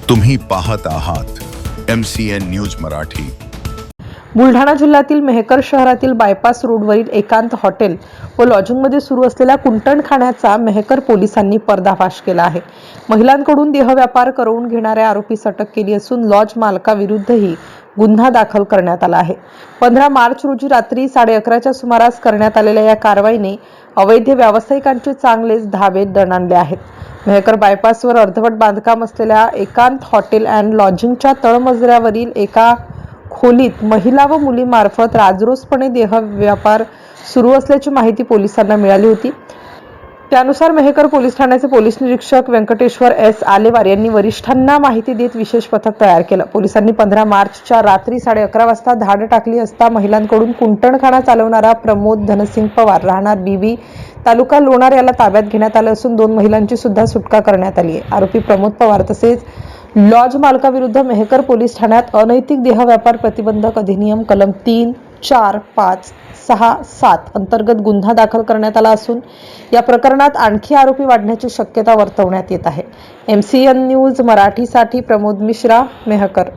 तुम्ही पाहत आहात MCN न्यूज मराठी। बुलढाणा जिल्ह्यातील मेहकर शहरातील बायपास रोडवरील एकांत हॉटेल व लॉजिंगमध्ये सुरू असलेल्या कुंटणखाण्याचा मेहकर पोलिसांनी पर्दाफाश केला आहे। महिलांकडून देहव्यापार करवून घेणाऱ्या आरोपीस अटक केली असून लॉज मालकाविरुद्धही गुन्हा दाखल करण्यात आला आहे। 15 मार्च रोजी रात्री 11:30च्या सुमारास करण्यात आलेल्या या कारवाईने अवैध व्यावसायिकांचे चांगलेच धावे दणाणले आहेत। मेहकर बायपासवर अर्धवट बांधकाम असलेल्या एकांत हॉटेल अँड लॉजिंगच्या तळमजल्यावरील एका खोलीत महिला व मुलीमार्फत राजरोसपणे देह व्यापार सुरू असल्याची माहिती पोलिसांना मिळाली होती। त्यानुसार मेहकर पोलीस ठाण्याचे पोलीस निरीक्षक व्यंकटेश्वर एस आलेवार यांनी वरिष्ठांना माहिती देत विशेष पथक तयार केलं। पोलिसांनी 15 मार्चच्या रात्री 11:30 वाजता धाड टाकली असता महिलांकडून कुंटणखाना चालवणारा प्रमोद धनसिंग पवार राहणार बीबी तालुका लोणार याला ताब्यात घेण्यात आले असून 2 महिलांची सुद्धा सुटका करण्यात आली आहे। आरोपी प्रमोद पवार तसेच लॉज मालकाविरुद्ध मेहकर पोलीस ठाण्यात अनैतिक देह व्यापार प्रतिबंधक अधिनियम कलम 3, 4, 5, 6, 7 अंतर्गत गुन्हा दाखल करण्यात आला असून या प्रकरणात आणखी आरोपी वाढण्याची शक्यता वर्तवण्यात येत आहे। MCN न्यूज मराठीसाठी प्रमोद मिश्रा, मेहकर।